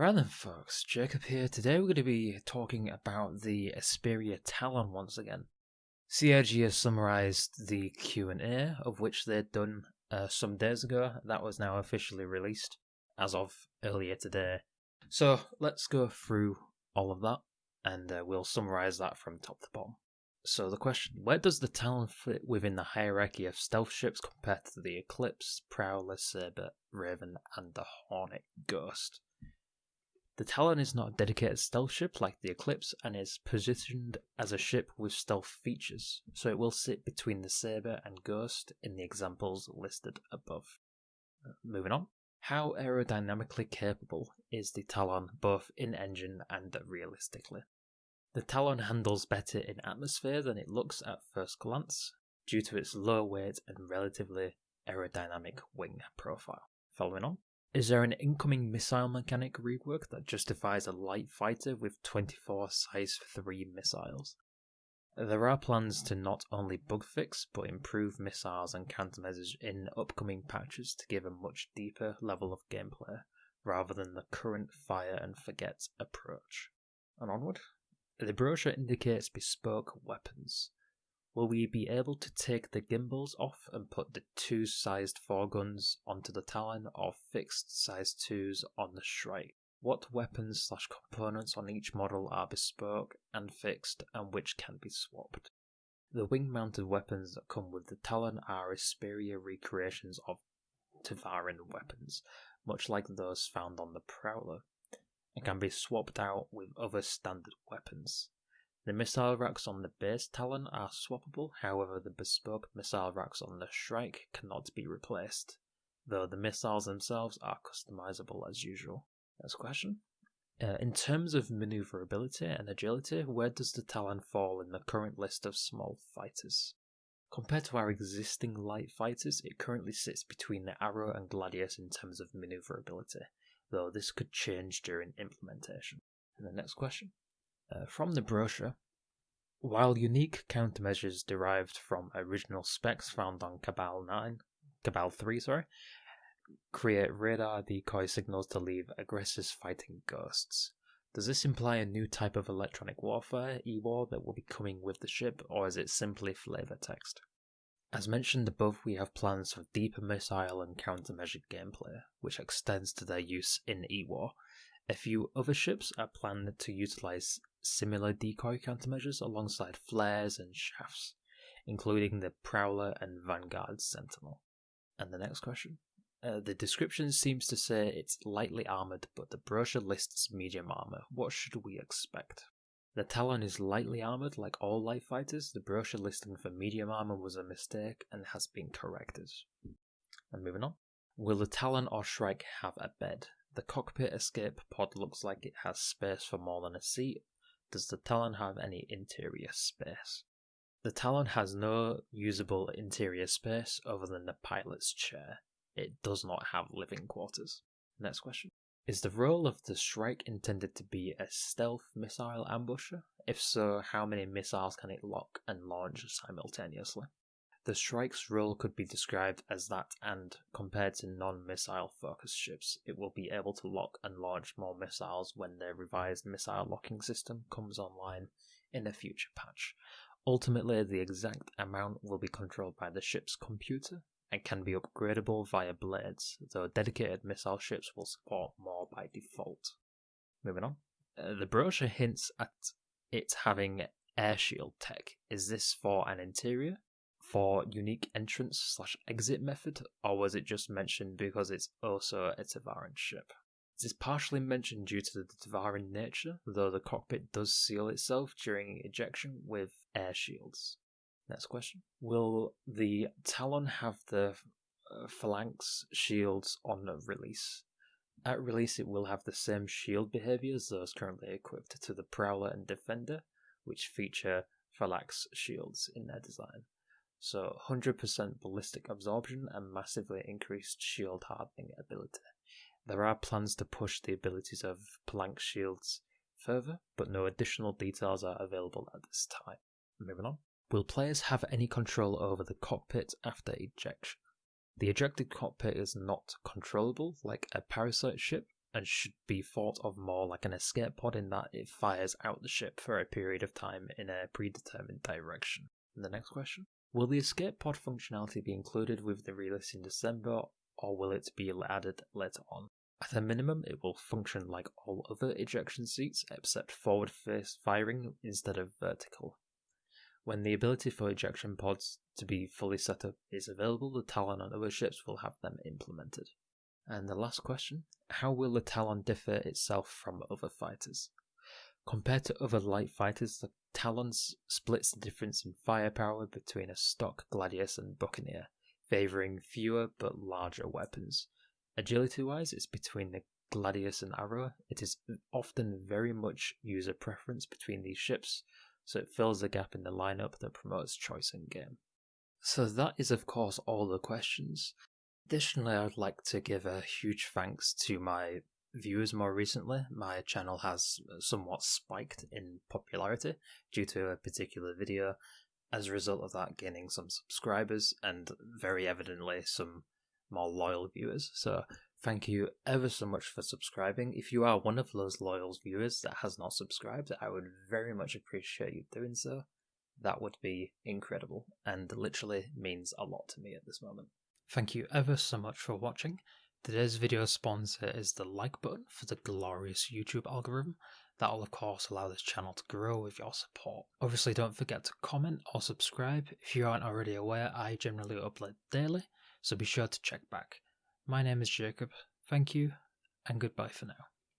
Right then folks, Jacob here. Today we're going to be talking about the Asperia Talon once again. CIG has summarised the Q&A, of which they'd done some days ago. That was now officially released as of earlier today. So let's go through all of that and we'll summarise that from top to bottom. So the question, where does the Talon fit within the hierarchy of stealth ships compared to the Eclipse, Prowler, Sabre, Raven and the Hornet Ghost? The Talon is not a dedicated stealth ship like the Eclipse and is positioned as a ship with stealth features, so it will sit between the Sabre and Ghost in the examples listed above. Moving on. How aerodynamically capable is the Talon both in engine and realistically? The Talon handles better in atmosphere than it looks at first glance, due to its low weight and relatively aerodynamic wing profile. Following on. Is there an incoming missile mechanic rework that justifies a light fighter with 24 size 3 missiles? There are plans to not only bug fix but improve missiles and countermeasures in upcoming patches to give a much deeper level of gameplay, rather than the current fire and forget approach. And onward. The brochure indicates bespoke weapons. Will we be able to take the gimbals off and put the 2 sized 4 guns onto the Talon or fixed size 2s on the Shrike? What weapons/components on each model are bespoke and fixed and which can be swapped? The wing-mounted weapons that come with the Talon are Asperia recreations of Tavaran weapons, much like those found on the Prowler, and can be swapped out with other standard weapons. The missile racks on the base Talon are swappable, however the bespoke missile racks on the Shrike cannot be replaced, though the missiles themselves are customizable as usual. Next question. In terms of maneuverability and agility, where does the Talon fall in the current list of small fighters? Compared to our existing light fighters, it currently sits between the Arrow and Gladius in terms of maneuverability, though this could change during implementation. And the next question. From the brochure, while unique countermeasures derived from original specs found on Cabal 3, create radar decoy signals to leave aggressors fighting ghosts. Does this imply a new type of electronic warfare, EWAR, that will be coming with the ship, or is it simply flavor text? As mentioned above, we have plans for deeper missile and countermeasured gameplay, which extends to their use in EWAR. A few other ships are planned to utilize similar decoy countermeasures alongside flares and shafts, including the Prowler and Vanguard Sentinel. And the next question. The description seems to say it's lightly armoured, but the brochure lists medium armour. What should we expect? The Talon is lightly armoured like all light fighters. The brochure listing for medium armour was a mistake and has been corrected. And moving on. Will the Talon or Shrike have a bed? The cockpit escape pod looks like it has space for more than a seat. Does the Talon have any interior space? The Talon has no usable interior space other than the pilot's chair. It does not have living quarters. Next question. Is the role of the Shrike intended to be a stealth missile ambusher? If so, how many missiles can it lock and launch simultaneously? The Shrike's role could be described as that, and compared to non-missile focused ships, it will be able to lock and launch more missiles when their revised missile locking system comes online in a future patch. Ultimately, the exact amount will be controlled by the ship's computer and can be upgradable via blades, though dedicated missile ships will support more by default. Moving on. The brochure hints at it having air shield tech. Is this for an interior? For unique entrance/exit method, or was it just mentioned because it's also a Tavaran ship? It is partially mentioned due to the Tavaran nature, though the cockpit does seal itself during ejection with air shields. Next question. Will the Talon have the phalanx shields on release? At release it will have the same shield behaviour as those currently equipped to the Prowler and Defender, which feature phalanx shields in their design. So 100% ballistic absorption and massively increased shield hardening ability. There are plans to push the abilities of phalanx shields further, but no additional details are available at this time. Moving on. Will players have any control over the cockpit after ejection? The ejected cockpit is not controllable like a parasite ship, and should be thought of more like an escape pod in that it fires out the ship for a period of time in a predetermined direction. And the next question: will the escape pod functionality be included with the release in December, or will it be added later on? At a minimum, it will function like all other ejection seats, except forward face firing instead of vertical. When the ability for ejection pods to be fully set up is available, the Talon on other ships will have them implemented. And the last question: how will the Talon differ itself from other fighters? Compared to other light fighters, the Talon splits the difference in firepower between a stock Gladius and Buccaneer, favouring fewer but larger weapons. Agility-wise, it's between the Gladius and Arrow. It is often very much user preference between these ships, so it fills the gap in the lineup that promotes choice in game. So that is of course all the questions. Additionally, I'd like to give a huge thanks to my viewers more recently. My channel has somewhat spiked in popularity due to a particular video, as a result of that gaining some subscribers and very evidently some more loyal viewers. So thank you ever so much for subscribing. If you are one of those loyal viewers that has not subscribed, I would very much appreciate you doing so. That would be incredible and literally means a lot to me at this moment. Thank you ever so much for watching. Today's video sponsor is the like button for the glorious YouTube algorithm. That will of course allow this channel to grow with your support. Obviously don't forget to comment or subscribe. If you aren't already aware, I generally upload daily, so be sure to check back. My name is Jacob, thank you, and goodbye for now.